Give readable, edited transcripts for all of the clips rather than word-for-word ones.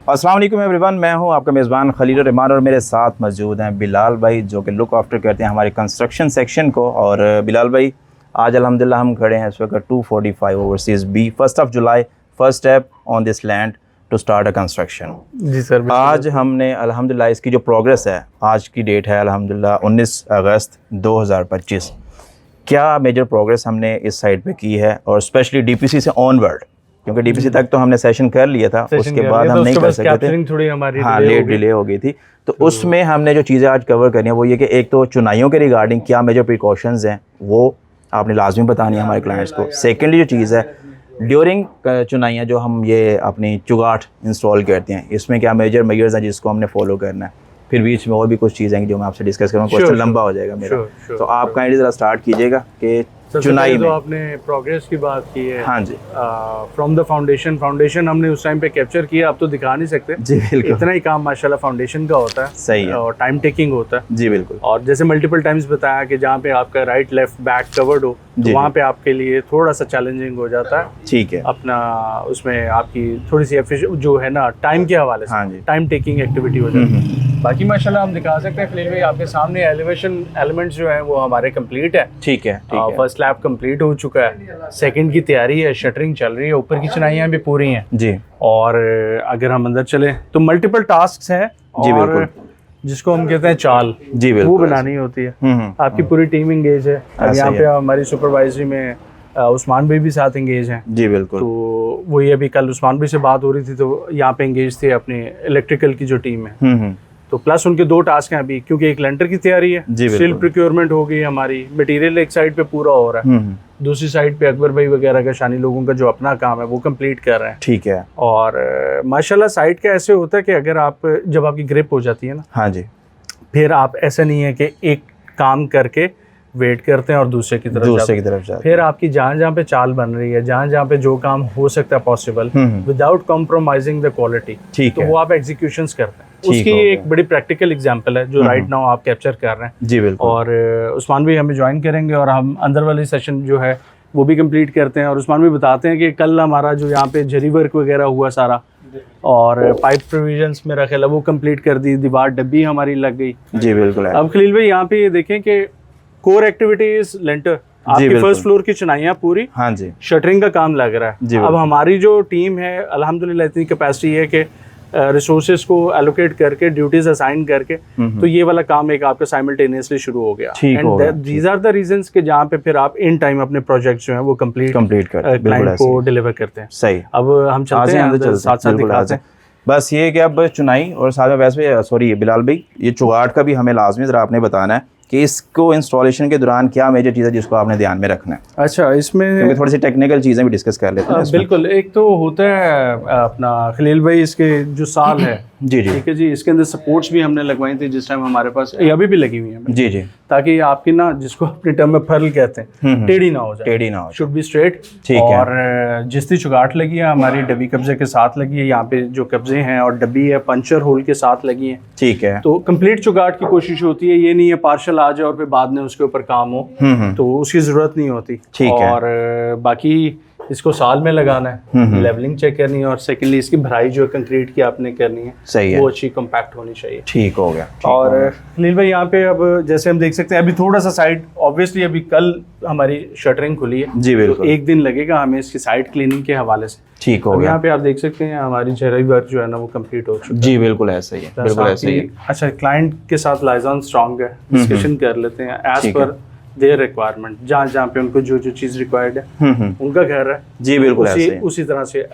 अस्सलाम वालेकुम एवरीवन, मैं हूं आपका मेज़बान खलील रहमान और मेरे साथ मौजूद हैं बिलाल भाई जो कि लुक आफ्टर करते हैं हमारे कंस्ट्रक्शन सेक्शन को। और बिलाल भाई आज अल्हम्दुलिल्लाह हम खड़े हैं इस वक्त 245 ओवरसीज़ बी 1 जुलाई first step on this land to start a construction. जी सर, आज हमने अल्हम्दुलिल्लाह इसकी जो प्रोग्रेस है, आज की डेट है अल्हम्दुलिल्लाह 19 अगस्त 2025। क्या मेजर प्रोग्रेस हमने इस साइड पे की है और स्पेशली डीपीसी से ऑनवर्ड, क्योंकि डीपीसी तक तो हमने सेशन कर लिया था, उसके बाद हम नहीं कर सके थे, थोड़ी हमारी लेट डिले हो गई थी। तो उसमें हमने जो चीज़ें आज कवर करनी है वो ये कि एक तो चुनाइयों के रिगार्डिंग क्या मेजर प्रिकॉशंस हैं वो आपने लाजमी बतानी है हमारे क्लाइंट्स को। सेकेंडली जो चीज़ है ड्यूरिंग चुनाइयाँ जो हम ये अपनी चुगाट इंस्टॉल करते हैं, इसमें क्या मेजर मेजर्स हैं जिसको हमने फॉलो करना है। फिर बीच में और भी कुछ चीज़ें हैं जो मैं आपसे डिस्कस करूँगा, क्वेश्चन लंबा हो जाएगा मेरा। तो आप काइंडली ज़रा स्टार्ट कीजिएगा कि चुनाई में तो आपने प्रोग्रेस की बात की है। हाँ जी, फ्रॉम द फाउंडेशन हमने उस टाइम पे कैप्चर किया, अब तो दिखा नहीं सकते जी बिल्कुल, इतना ही काम माशाल्लाह फाउंडेशन का होता है। सही है और टाइम टेकिंग होता है जी बिल्कुल। और जैसे मल्टीपल टाइम्स बताया कि जहाँ पे आपका राइट लेफ्ट बैक कवर्ड हो तो वहाँ पे आपके लिए थोड़ा सा चैलेंजिंग हो जाता है। ठीक है, अपना उसमें आपकी थोड़ी सी जो है ना टाइम के हवाले से, हाँ जी, टाइम टेकिंग एक्टिविटी हो जाती है। बाकी माशाल्लाह हम दिखा सकते हैं खलील भाई, आपके सामने एलिवेशन एलिमेंट्स जो हैं वो हमारे कंप्लीट है। ठीक है, ठीक है। फर्स्ट स्लैब कंप्लीट हो चुका है, सेकंड की तैयारी है, शटरिंग चल रही है, ऊपर की चिनाइयाँ भी पूरी हैं जी। और अगर हम अंदर चले तो मल्टीपल टास्क हैं जी और बिल्कुल, जिसको हम कहते हैं चाल जी बिल्कुल, वो बनानी होती है। आपकी पूरी टीम इंगेज है। अब यहाँ पे हमारी सुपरवाइजरी में उस्मान भाई भी साथ इंगेज हैं। जी बिल्कुल। तो वही अभी कल उस्मान भाई से बात हो रही थी तो यहाँ पे इंगेज थे अपनी इलेक्ट्रिकल की जो टीम है। तो प्लस उनके 2 टास्क हैं अभी, क्योंकि एक लेंटर की तैयारी है, स्टील प्रोक्योरमेंट हो गई हमारी, मटेरियल एक साइड पे पूरा हो रहा है, दूसरी साइड पे अकबर भाई वगैरह का, शानी लोगों का जो अपना काम है वो कंप्लीट कर रहे हैं। ठीक है। और माशाल्लाह साइड का ऐसे होता है कि अगर आप जब आपकी ग्रिप हो जाती है ना, हाँ जी, फिर आप ऐसा नहीं है कि एक काम करके वेट करते हैं और दूसरे की तरफ जाते हैं। फिर आपकी जहाँ जहाँ पे चाल बन रही है, जहाँ जहाँ पे जो काम हो सकता है possible without compromising the quality, तो वो आप एग्जीक्यूशंस करते हैं। उसकी एक बड़ी प्रैक्टिकल एग्जांपल है जो राइट नाउ आप कैप्चर कर रहे हैं। जी बिल्कुल। और उस्मान भी हमें ज्वाइन करेंगे और हम अंदर वाली सेशन जो है वो भी कंप्लीट करते हैं। और उस्मान भी बताते हैं कि कल हमारा जो यहाँ पे जरी वर्क वगैरह हुआ सारा और पाइप प्रोविजंस मेरा ख्याल है वो कंप्लीट कर दी, दीवार डब्बी हमारी लग गई। जी बिल्कुल। अब खलील भाई यहाँ पे ये देखें कि कोर एक्टिविटीज लेंटर, आपकी फर्स्ट फ्लोर की चिनाइयाँ पूरी, हाँ जी, शटरिंग का काम लग रहा है। अब हमारी जो टीम है अल्हम्दुलिल्लाह इतनी कैपेसिटी है कि रिसोर्सेज को एलोकेट करके ड्यूटीज असाइन करके तो ये वाला काम एक आपका साइमल्टेनियसली शुरू हो गया। And these are the reasons कि जहाँ पे फिर आप इन टाइम अपने प्रोजेक्ट जो है वो कंप्लीट कर क्लाइंट को डिलीवर करते हैं। सही। अब हम चलते हैं साथ साथ दिखाते हैं। बस ये कि अब चुनाई और साथ में वैसे सॉरी बिलाल भाई, ये चुगाट का भी हमें लाजमी ज़रा आपने बताना है कि इसको इंस्टॉलेशन के दौरान क्या मेजर चीज़ है जिसको आपने ध्यान में रखना है। अच्छा, इसमें थोड़ी सी टेक्निकल चीज़ें भी डिस्कस कर लेते हैं। बिल्कुल। एक तो होता है अपना खलील भाई, इसके जो साल है जी जी, ठीक है जी, इसके अंदर सपोर्ट्स भी हमने लगवाई थी जिस टाइम हमारे पास, अभी भी लगी हुई है जी जी, ताकि आपकी ना, जिसको अपने टर्म में फर्ल कहते हैं, टेढ़ी ना हो जाए, टेढ़ी ना हो, शुड बी स्ट्रेट। और जिसती चुगाट लगी है हमारी डब्बी कब्जे के साथ लगी है, यहाँ पे जो कब्जे हैं और डब्बी है पंचर होल के साथ लगी है। ठीक है। तो कंप्लीट चुगाट की कोशिश होती है, ये नहीं है पार्शल आ जाए और फिर बाद में उसके ऊपर काम हो, तो उसकी जरूरत नहीं होती। और बाकी इसको साल में लगाना है, लेवलिंग चेक करनी है और सेकेंडली इसकी भराई जो कंक्रीट की आपने करनी है, सही है, वो अच्छी कम्पैक्ट होनी चाहिए। ठीक हो गया। और खलील भाई यहाँ पे अब जैसे हम देख सकते हैं अभी थोड़ा सा साइड, ऑब्वियसली अभी कल हमारी शटरिंग खुली है जी बिल्कुल, तो एक दिन लगेगा हमें इसकी साइड क्लीनिंग के हवाले से। ठीक हो गया। यहाँ पे आप देख सकते हैं हमारी जरी वर्क जो है ना वो कंप्लीट हो चुका है। जी बिल्कुल ऐसा ही है, बिल्कुल ऐसा ही है। अच्छा, क्लाइंट के साथ लाइजन स्ट्रॉन्ग है, डिस्कशन कर लेते हैं एज पर देयर रिक्वायरमेंट, जहाँ जहाँ पे उनको जो जो चीज़ रिक्वायर्ड है उनका घर है जी बिल्कुल उसी तरह से।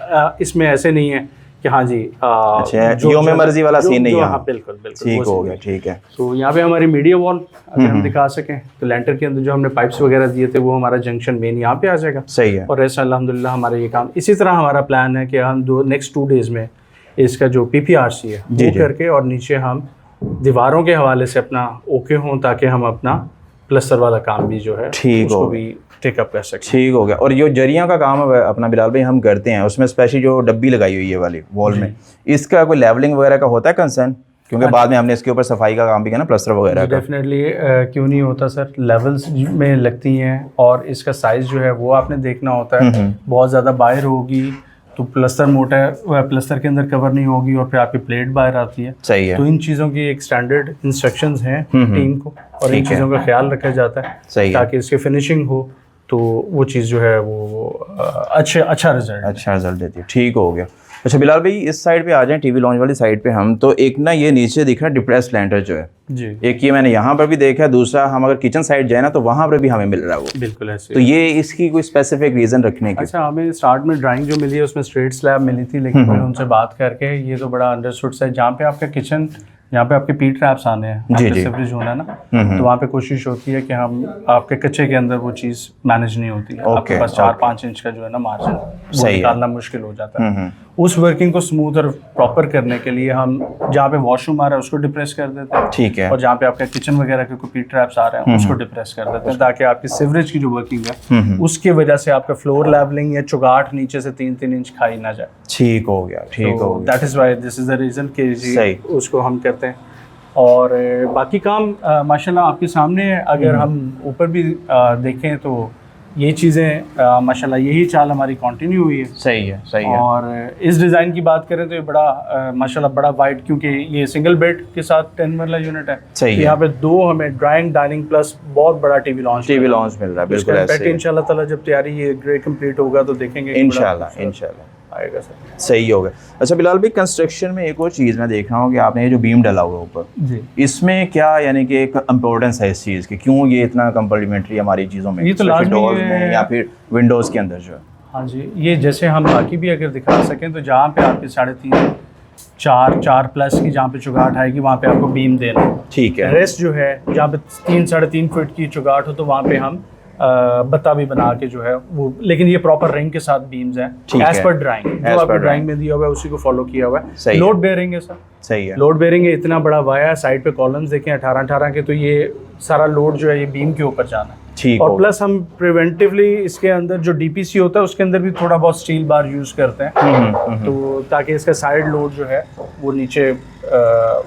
इसमें ऐसे नहीं है कि हाँ जी जो में मर्जी वाला सीन नहीं है। हाँ बिल्कुल बिल्कुल, ठीक हो गया। ठीक है। तो यहाँ पे हमारी मीडिया वॉल अगर हम दिखा सकें तो लेंटर के अंदर जो हमने पाइप्स वगैरह दिए थे वो हमारा जंक्शन मेन यहाँ पे आ जाएगा। सही है। और ऐसा अल्हम्दुलिल्लाह हमारा ये काम इसी तरह हमारा प्लान है कि हम नेक्स्ट 2 डेज में इसका जो PPRC है वो करके और नीचे हम दीवारों के हवाले से अपना ओके हों ताकि हम अपना प्लस्टर वाला काम भी जो है ठीक हो भी टेकअप कर सकते। ठीक हो गया। और जो जरियाँ का काम है अपना बिलाल भाई हम करते हैं, उसमें स्पेशली जो डब्बी लगाई हुई है वाली वॉल में, इसका कोई लेवलिंग वगैरह का होता है कंसर्न? क्योंकि बाद में हमने इसके ऊपर सफाई का काम भी किया ना, प्लस्टर वगैरह का। डेफिनेटली क्यों नहीं होता सर, लेवल्स में लगती हैं और इसका साइज़ जो है वो आपने देखना होता है। बहुत ज़्यादा बाहर होगी तो प्लस्तर मोटा है, वह प्लस्तर के अंदर कवर नहीं होगी और फिर आपकी प्लेट बाहर आती है। सही है। तो इन चीज़ों की एक स्टैंडर्ड इंस्ट्रक्शंस हैं टीम को और इन चीज़ों का ख्याल रखा जाता है। सही है। ताकि इसकी फिनिशिंग हो तो वो चीज़ जो है वो अच्छा रिजल्ट देती है। ठीक हो गया। अच्छा बिलाल भाई, इस साइड पे आ जाएं, टीवी लॉन्च वाली साइड पे हम, तो एक ना ये नीचे दिख रहा है डिप्रेस लैंटर जो है जी, एक ये मैंने यहाँ पर भी देखा है, दूसरा हम अगर किचन साइड जाए ना तो वहाँ पर भी हमें मिल रहा है वो। बिल्कुल ऐसे। तो ये इसकी कोई स्पेसिफिक रीज़न रखने की? अच्छा, हमें स्टार्ट में ड्राइंग जो मिली है उसमें स्ट्रेट स्लैब मिली थी, लेकिन मैंने उनसे बात करके ये तो बड़ा अंडरस्टूड है, जहाँ पे आपका किचन, यहाँ पे आपके पी ट्रैप्स आने हैं, आपके सिवरेज होना है ना, तो वहाँ पे कोशिश होती है कि हम आपके कच्चे के अंदर वो चीज़ मैनेज नहीं होती है। आपके पास 4-5 इंच का जो है ना मार्जिन वो निकालना मुश्किल हो जाता है। उस वर्किंग को स्मूथ और प्रॉपर करने के लिए हम जहाँ पे वॉशरूम आ रहा है उसको डिप्रेस कर देते हैं। ठीक है। और जहाँ पे आपका किचन वगैरह के कोई पी ट्रैप्स आ रहे हैं उसको डिप्रेस कर देते हैं, ताकि आपकी सिवरेज की जो वर्किंग है उसकी वजह से आपका फ्लोर लेवलिंग या चुगाट नीचे से 3-3 इंच खाई ना जाए। ठीक हो गया, ठीक हो गया। That is why this is the reason कि जी उसको हम करते हैं। और बाकी काम माशाल्लाह आपके सामने है। अगर हम ऊपर भी देखें तो ये चीज़ें माशाल्लाह यही चाल हमारी कंटिन्यू हुई है। सही है, सही है। और इस डिज़ाइन की बात करें तो ये बड़ा माशाल्लाह बड़ा वाइड, क्योंकि ये सिंगल बेड के साथ 10 वाला यूनिट है। सही है। यहाँ पे 2 हमें ड्राइंग डाइनिंग प्लस बहुत बड़ा टीवी लॉन्च मिल रहा है। बिल्कुल ऐसे। इंशाल्लाह ताला जब तैयारी ये ग्रे कंप्लीट होगा तो देखेंगे इंशाल्लाह आएगा सर। सही हो गया। अच्छा बिलाल भाई, कंस्ट्रक्शन में एक और चीज़ मैं देख रहा हूँ कि आपने ये जो बीम डाला हुआ है ऊपर जी, इसमें क्या यानी कि एक इम्पोर्टेंस है इस चीज़ की, क्यों ये इतना कम्प्लीमेंट्री हमारी चीज़ों में, ये तो लाजमी में या फिर विंडोज़ के अंदर जो है? हाँ जी, ये जैसे हम बाकी भी अगर दिखा सकें तो जहाँ पे आपके 3.5 4 प्लस की जहाँ पे चुगाट आएगी वहाँ पे आपको बीम देना है। ठीक है। रेस्ट जो है जहाँ पे 3-3.5 फीट की चुगाट हो तो वहाँ पे हम बत्ता भी बना के जो है वो, लेकिन ये प्रॉपर रिंग के साथ बीम्स हैं एज पर ड्राइंग, जो आपको ड्राइंग में दिया हुआ है उसी को फॉलो किया हुआ है। लोड बेयरिंग है सर। सही है। लोड बेयरिंग है, इतना बड़ा वाया, साइड पे कॉलम्स देखें 18-18 के, तो ये सारा लोड जो है ये बीम के ऊपर जाना है। ठीक। और प्लस हम प्रिवेंटिवली इसके अंदर जो डीपीसी होता है उसके अंदर भी थोड़ा बहुत स्टील बार यूज करते हैं, तो ताकि इसका साइड लोड जो है वो नीचे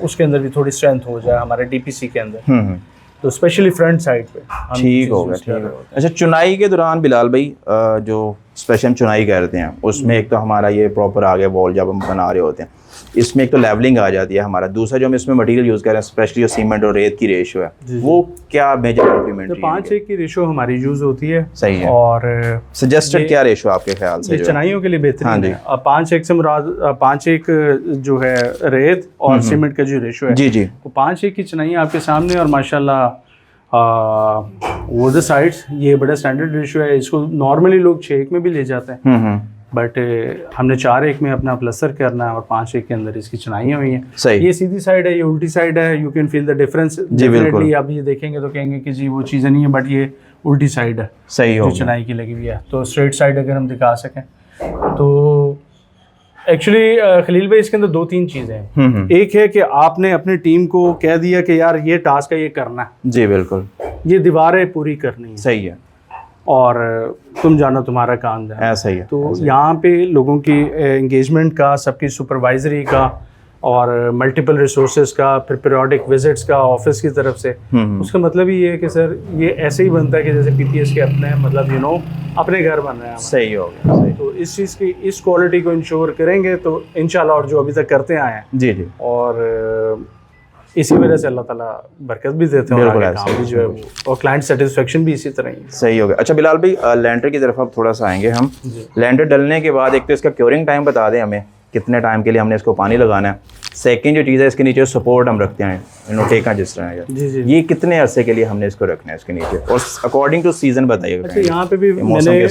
उसके अंदर भी थोड़ी स्ट्रेंथ हो जाए हमारे डीपीसी के अंदर, तो स्पेशली फ्रंट साइड पे। ठीक हो गया, ठीक है। अच्छा, चुनाई के दौरान बिलाल भाई जो स्पेशल हम चुनाई करते हैं उसमें एक तो हमारा ये प्रॉपर आ गया वॉल जब हम बना रहे होते हैं, इसमें एक तो लेवलिंग आ जाती है हमारा, दूसरा जो हम इसमें मटेरियल यूज़ कर रहे हैं स्पेशली जो सीमेंट और रेत की रेशो है वो क्या मेजर इम्प्लीमेंट? 5:1 की रेशो हमारी यूज होती है। सही है। और सजेस्टेड क्या रेशो आपके ख्याल से? चुनाइयों के लिए बेहतरीन है। 5:1 से मुराद 5:1 जो है रेत और सीमेंट का जो रेशो है, जी, वो 5:1 की चुनाई आपके सामने। और माशाल्लाह वो द साइड्स ये बड़ा स्टैंडर्ड रेशो है, इसको नॉर्मली लोग 6:1 में भी ले जाते हैं, बट हमने 4:1 में अपना प्लस्तर करना है और 5:1 के अंदर इसकी चुनाइयाँ हुई हैं। सही। ये सीधी साइड है, ये उल्टी साइड है, you can feel the difference. Definitely आप ये देखेंगे तो कहेंगे कि जी वो चीज़ें नहीं है, बट ये उल्टी साइड है। सही हो जो चुनाई की लगी हुई है। तो स्ट्रेट साइड अगर हम दिखा सकें तो एक्चुअली खलील भाई इसके अंदर 2-3 चीज़ें हैं। एक है कि आपने अपनी टीम को कह दिया कि यार ये टास्क है, ये करना है। जी बिल्कुल। ये दीवारें पूरी करनी है। सही है। और तुम जानो तुम्हारा काम है। ऐसा ही है। तो यहाँ पे लोगों की एंगेजमेंट का, सबकी सुपरवाइजरी का और मल्टीपल रिसोर्सेज का, फिर पीरियोडिक विजिट्स का ऑफिस की तरफ से, उसका मतलब ही ये है कि सर ये ऐसे ही बनता है कि जैसे पीपीएस के अपने मतलब अपने घर बन रहे हैं। सही हो गया। तो इस चीज़ की इस क्वालिटी को इंश्योर करेंगे तो इंशाल्लाह, और जो अभी तक करते आए हैं जी जी, और इसी वजह से अल्लाह ताला बरकत भी देते हैं और काम भी जो है वो, और क्लाइंट सेटिस्फेक्शन भी इसी तरह ही। सही हो गया। अच्छा बिलाल भाई, लैंटर की तरफ अब थोड़ा सा आएंगे हम। लैंटर डलने के बाद एक तो इसका क्योरिंग टाइम बता दें हमें, कितने टाइम के लिए हमने इसको पानी लगाना है। सेकंड जो चीज़ है, इसके नीचे सपोर्ट हम रखते हैं टेका जिस तरह है, ये कितने अरसे के लिए हमने इसको रखना है इसके नीचे, और अकॉर्डिंग टू सीजन बताइएगा। अच्छा, यहाँ पे भी मैंने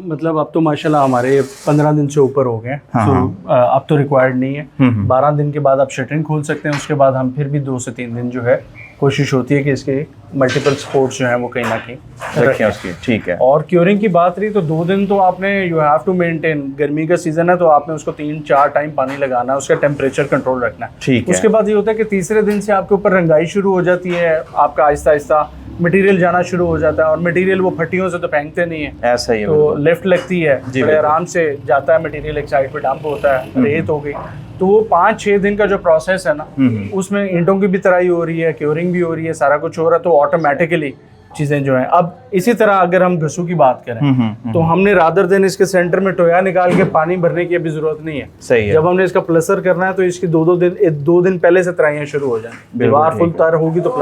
मतलब अब तो माशाल्लाह हमारे 15 दिन से ऊपर हो गए, तो अब तो रिक्वायर्ड नहीं है। 12 दिन के बाद आप शटरिंग खोल सकते हैं, उसके बाद हम फिर भी 2 से 3 दिन जो है कोशिश होती है कि इसके मल्टीपल सपोर्ट्स जो हैं वो कहीं ना कहीं रखें उसकी। ठीक है। और क्योरिंग की बात रही तो 2 दिन तो आपने यू हैव टू मेंटेन, गर्मी का सीजन है तो आपने उसको 3-4 टाइम पानी लगाना है, उसका टेम्परेचर कंट्रोल रखना है। ठीक है। उसके बाद ये होता है कि तीसरे दिन से आपके ऊपर रंगाई शुरू हो जाती है, आपका आहिस्ता आहिस्ता मटेरियल जाना शुरू हो जाता है, और मटेरियल वो फट्टियों से तो फेंकते नहीं है, ऐसा ही है। तो लिफ्ट लगती है, बड़े आराम से जाता है मटेरियल, एक साइड पे डंप होता है, रेत हो गई। तो वो 5-6 दिन का जो प्रोसेस है ना, उसमें ईंटों की भी तराई हो रही है, क्योरिंग भी हो रही है, सारा कुछ हो रहा है, तो ऑटोमेटिकली चीज़ें जो हैं। अब इसी तरह अगर हम घसू की बात करें तो हमने रादर देन इसके सेंटर में टोया निकाल के पानी भरने की अभी जरूरत नहीं है। सही है। जब हमने इसका प्लस्तर करना है तो इसकी दो दिन पहले से तराइयाँ शुरू हो जाए। दीवार फुल तार होगी तो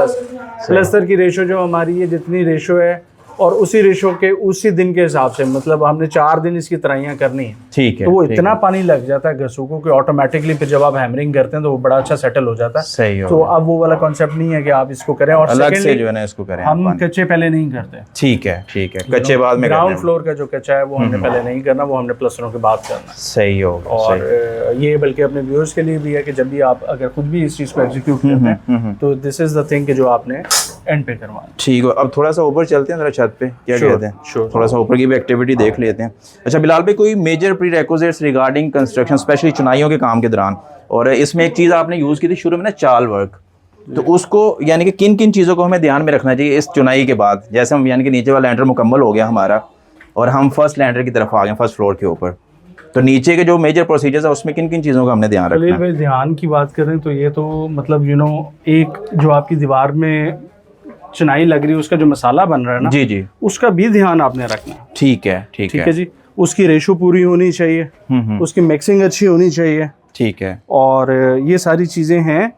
प्लस्तर की रेशो जो हमारी है, जितनी रेशो है और उसी रेशो के उसी दिन के हिसाब से, मतलब हमने 4 दिन इसकी तराइयाँ करनी है। ठीक है। तो वो इतना पानी लग जाता है घसू को कि ऑटोमेटिकली फिर जब आप हैमरिंग करते हैं तो वो बड़ा अच्छा सेटल हो जाता है। सही हो। तो अब वो वाला कॉन्सेप्ट नहीं है कि आप इसको करें। और अलग से जो है ना इसको करें, हम कच्चे पहले नहीं करते। ठीक है, ठीक है, कच्चे बाद में। ग्राउंड फ्लोर का जो कच्चा है वो हमने पहले नहीं करना, वो हमने प्लस्तरों के बाद करना। सही हो। और ये बल्कि अपने व्यूअर्स के लिए भी है कि जब भी आप अगर खुद भी इस चीज़ को एग्जीक्यूट करते हैं तो दिस इज द थिंग कि जो आपने एंड पे करवाना। ठीक है। अब थोड़ा सा ऊपर चलते हैं, जरा छत पे क्या कहते हैं, थोड़ा सा ऊपर की भी एक्टिविटी देख लेते हैं। अच्छा बिलाल भाई, कोई major prerequisites regarding construction, specially चुनाइयों के काम के दौरान, और इसमें एक चीज़ आपने यूज़ की थी शुरू में ना, चाल वर्क, तो उसको यानी कि किन किन चीज़ों को हमें ध्यान में रखना चाहिए इस चुनाई के बाद? जैसे हम यानी कि नीचे वाला लैंडर मुकम्मल हो गया हमारा और हम फर्स्ट लैंडर की तरफ आ गए, फर्स्ट फ्लोर के ऊपर, तो नीचे के जो मेजर प्रोसीजर्स है उसमें किन किन चीज़ों का हमने ध्यान रखना है? भाई ध्यान की बात करें तो ये तो मतलब एक जो आपकी दीवार में चिनाई लग रही है उसका जो मसाला बन रहा है ना, जी, उसका भी ध्यान आपने रखना। ठीक है, ठीक है जी। उसकी रेशो पूरी होनी चाहिए, उसकी मिक्सिंग अच्छी होनी चाहिए। ठीक है। और ये सारी चीजें हैं,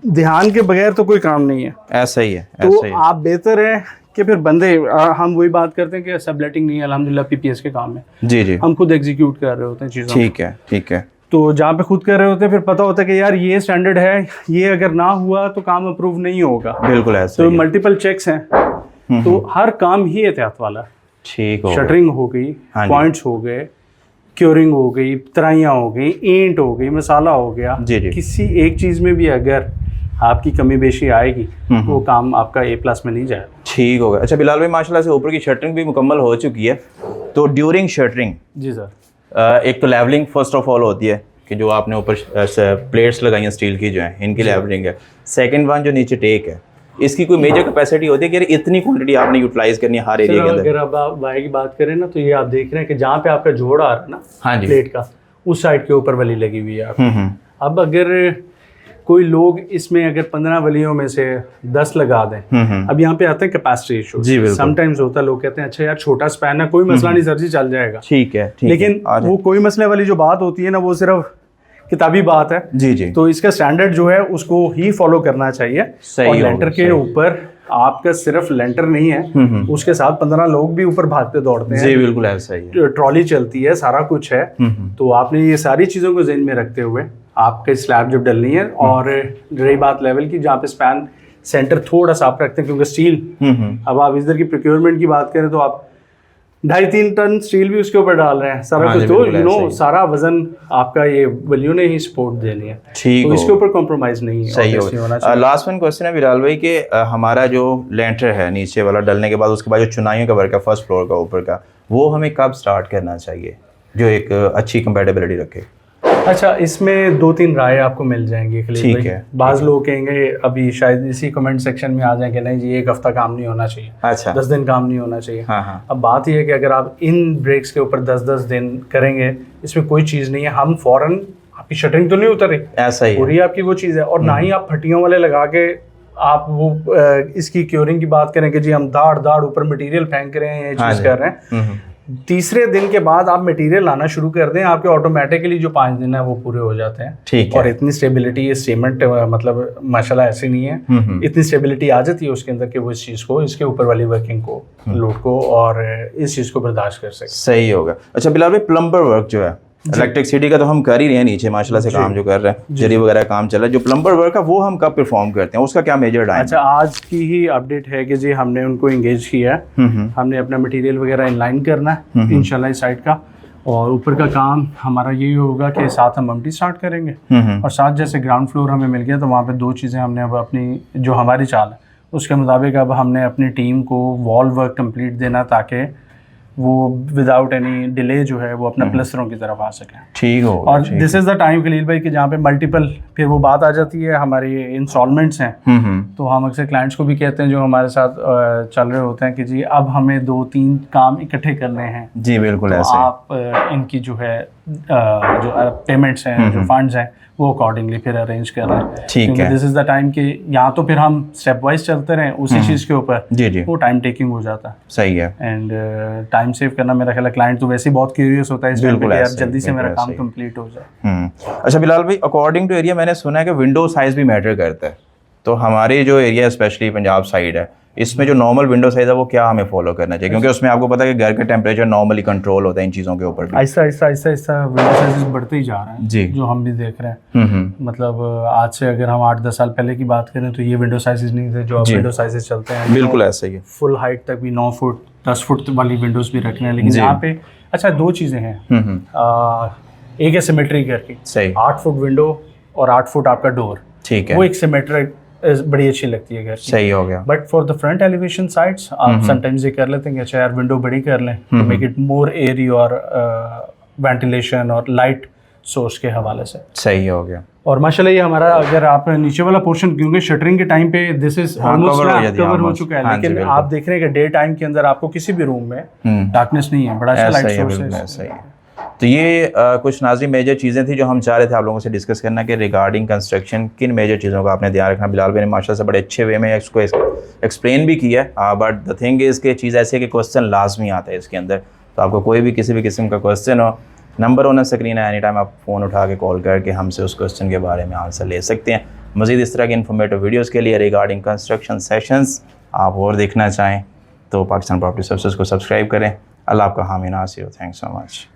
ध्यान के बगैर तो कोई काम नहीं है। ऐसा ही है। तो आप बेहतर है कि फिर बंदे, हम वही बात करते हैं कि सबलेटिंग नहीं है अल्हम्दुलिल्लाह पीपीएस के काम में, जी, हम खुद एग्जीक्यूट कर रहे होते हैं चीज़ों। ठीक है, ठीक है। तो जहाँ पे खुद कर रहे होते हैं फिर पता होता है कि यार ये स्टैंडर्ड है, ये अगर ना हुआ तो काम अप्रूव नहीं होगा। बिल्कुल ऐसा। तो मल्टीपल चेक्स हैं, तो हर काम ही एहतियात वाला। ठीक हो। शटरिंग हो गई, पॉइंट्स हो गए, क्योरिंग हो गई, तराइयाँ हो गई, ईंट हो गई, मसाला हो गया, जी, किसी एक चीज़ में भी अगर आपकी कमी बेशी आएगी वो काम आपका A+ में नहीं जाएगा। ठीक होगा। अच्छा बिलाल भाई, माशाल्लाह से ऊपर की शटरिंग भी मुकम्मल हो चुकी है, तो ड्यूरिंग शटरिंग, जी सर, एक तो लेवलिंग फर्स्ट ऑफ ऑल होती है कि जो आपने ऊपर प्लेट्स लगाई हैं स्टील की जो है, इनकी लेवलिंग है। सेकंड वन जो नीचे टेक है, इसकी कोई मेजर कैपेसिटी होती है कि इतनी क्वांटिटी आपने यूटिलाइज करनी है हर एरिया के अंदर? अगर आप वाई की बात करें ना तो ये आप देख रहे हैं कि जहाँ पे आपका जोड़ आ रहा है ना, हाँ जी, प्लेट का, उस साइड के ऊपर वली लगी हुई है। अब अगर कोई लोग इसमें अगर 15 वलियों में से 10 लगा दें, अब यहाँ पे आते हैं कैपेसिटी इशू। समटाइम्स होता है, लोग कहते हैं अच्छा यार छोटा स्पैन है, कोई मसला नहीं सर जी, चल जाएगा। ठीक है, लेकिन वो कोई मसले वाली जो बात होती है ना, वो सिर्फ किताबी बात है। जी जी। तो इसका स्टैंडर्ड जो है उसको ही फॉलो करना चाहिए। और लेंटर के ऊपर आपका सिर्फ लेंटर नहीं है, उसके साथ 15 लोग भी ऊपर भागते दौड़ते हैं। जी बिल्कुल ऐसा ही है। ट्रॉली चलती है, सारा कुछ है। तो आपने ये सारी चीज़ों को ज़हन में रखते हुए आपका स्लैब जब डलनी है, और रही बात लेवल की, जहाँ पे स्पैन सेंटर थोड़ा सा आप रखते हैं क्योंकि स्टील, अब आप इधर की प्रोक्योरमेंट की बात करें तो आप 2.5-3 टन स्टील भी उसके ऊपर डाल रहे हैं, सारा कुछ। तो सारा वजन आपका ये वैल्यू ने ही सपोर्ट देनी है। ठीक, तो इसके ऊपर कॉम्प्रोमाइज नहीं है। सही होगा। लास्ट वन क्वेश्चन है बिलाल भाई कि हमारा जो लेंटर है नीचे वाला डलने के बाद, उसके बाद जो चुनाइयों का वर्क है फर्स्ट फ्लोर का ऊपर का, वो हमें कब स्टार्ट करना चाहिए जो एक अच्छी कंपैटिबिलिटी रखे? अच्छा, इसमें 2-3 राय आपको मिल जाएंगी। ठीक है। बाज़ लोग कहेंगे, अभी शायद इसी कमेंट सेक्शन में आ जाए कि नहीं जी 1 हफ्ता काम नहीं होना चाहिए, अच्छा 10 दिन काम नहीं होना चाहिए। हाँ। अब बात यह है कि अगर आप इन ब्रेक्स के ऊपर 10-10 दिन करेंगे, इसमें कोई चीज़ नहीं है। हम फौरन, आपकी शटरिंग तो नहीं उतर रही, ऐसा ही पूरी आपकी वो चीज़ है। और ना ही आप फटियों वाले लगा के आप वो इसकी क्योरिंग की बात करें कि जी हम दाड़ ऊपर मटेरियल फेंक रहे हैं, ये चीज़ कर रहे हैं। तीसरे दिन के बाद आप मटेरियल लाना शुरू कर दें, आपके ऑटोमेटिकली जो 5 दिन है वो पूरे हो जाते हैं। ठीक है। और इतनी स्टेबिलिटी, ये सीमेंट मतलब माशाल्लाह ऐसी नहीं है, इतनी स्टेबिलिटी आ जाती है उसके अंदर कि वो इस चीज़ को, इसके ऊपर वाली वर्किंग को, लोड को और इस चीज़ को बर्दाश्त कर सके। सही होगा। अच्छा बिलाल भाई, प्लम्बर वर्क जो है, इलेक्ट्रिसिटी का तो हम कर ही रहे हैं नीचे माशाल्लाह से काम जो कर रहे हैं, जरी वगैरह काम चल रहा है, जो प्लम्बर वर्क है वो हम कब परफॉर्म करते हैं, उसका क्या मेजर टाइम? अच्छा, आज की ही अपडेट है कि जी हमने उनको एंगेज किया है, हमने अपना मटेरियल वगैरह इनलाइन करना है इंशाल्लाह इस साइड का, और ऊपर का काम हमारा यही होगा कि साथ हम एम्प्टी स्टार्ट करेंगे, और साथ जैसे ग्राउंड फ्लोर हमें मिल गया तो वहाँ पे 2 चीज़ें हमने अब अपनी जो हमारी चाल है उसके मुताबिक अब हमने अपनी टीम को वॉल वर्क कंप्लीट देना, ताकि वो विदाउट एनी डिले जो है वो अपना प्लस्तरों की तरफ आ सके। ठीक हो। और this is the time Khalil भाई कि जहाँ पे मल्टीपल, फिर वो बात आ जाती है हमारी इंस्टॉलमेंट्स हैं, तो हम अक्सर क्लाइंट्स को भी कहते हैं जो हमारे साथ चल रहे होते हैं कि जी अब हमें 2-3 काम इकट्ठे करने हैं। जी बिल्कुल। तो आप इनकी जो है जो पेमेंट्स हैं, जो फंड्स हैं, वो अकॉर्डिंगली फिर अरेंज कर रहे हैं। ठीक है। दिस इज़ द टाइम कि यहाँ तो फिर हम स्टेप वाइज चलते रहें उसी चीज़ के ऊपर, जी जी, वो टाइम टेकिंग हो जाता है। सही है। एंड टाइम सेव करना, मेरा ख्याल है क्लाइंट तो वैसे ही बहुत क्यूरियस होता है इस टाइम पे कि यार जल्दी से मेरा काम कंप्लीट हो जाए। अच्छा बिलाल भाई, अकॉर्डिंग टू एरिया मैंने सुना है कि विंडो साइज़ भी मैटर करता है, तो हमारे जो एरिया स्पेशली पंजाब साइड है, इसमें जो नॉर्मल विंडो साइज़ है वो क्या हमें फॉलो करना चाहिए, क्योंकि उसमें आपको पता है कि घर का टेम्परेचर नॉर्मली कंट्रोल होता है इन चीज़ों के ऊपर भी। ऐसा ऐसा ऐसा ऐसा विंडो साइजेस बढ़ते ही जा रहे हैं जी, जो हम भी देख रहे हैं। मतलब आज से अगर हम 8-10 साल पहले की बात करें तो ये विंडो साइजेस नहीं थे जो अब विंडो साइजेस चलते हैं। बिल्कुल ऐसा ही है। फुल हाइट तक भी 9 फुट 10 फुट वाली विंडोज़ भी रख रहे हैं, लेकिन यहाँ पे अच्छा 2 चीज़ें हैं। एक है सिमेट्री करके, सही, 8 फुट विंडो और 8 फुट आपका डोर, ठीक है, वो एक सिमेट्रिक बड़ी अच्छी लगती है घर की। सही हो गया। But for the front elevation sides आप समटाइम्स ये कर लेते हैं कि अच्छा यार विंडो बड़ी कर लें to make it more airy और वेंटिलेशन और लाइट सोर्स के हवाले से। सही हो गया। और माशाल्लाह ये हमारा अगर आप नीचे वाला पोर्शन, क्योंकि शटरिंग के टाइम पे दिस इज ऑलमोस्ट कवर हो चुका है, लेकिन आप देख रहे हैं कि डे टाइम के अंदर आपको किसी भी रूम में डार्कनेस नहीं है, बड़ा अच्छा लाइट सोर्स है। सही है। तो ये कुछ नाज़रीन मेजर चीज़ें थी जो हम चाह रहे थे आप लोगों से डिस्कस करना कि रिगार्डिंग कंस्ट्रक्शन किन मेजर चीज़ों का आपने ध्यान रखना। बिलाल भाई ने माशाल्लाह से बड़े अच्छे वे में इसको एक्सप्लेन भी किया है, बट द थिंग इज़ कि चीज़ ऐसी है कि क्वेश्चन लाजमी आता है इसके अंदर। तो आपको कोई भी किसी भी किस्म का क्वेश्चन हो, नंबर ऑन स्क्रीन है, एनी टाइम आप फ़ोन उठा के कॉल करके हमसे उस क्वेश्चन के बारे में आंसर ले सकते हैं। मज़ीद इस तरह के इन्फॉर्मेटिव वीडियोज़ के लिए रिगार्डिंग कंस्ट्रक्शन सेशंस आप और देखना चाहें तो पाकिस्तान प्रॉपर्टी सर्विसेज को सब्सक्राइब करें। अल्लाह आपका हामी नासिर हो। Thanks so much.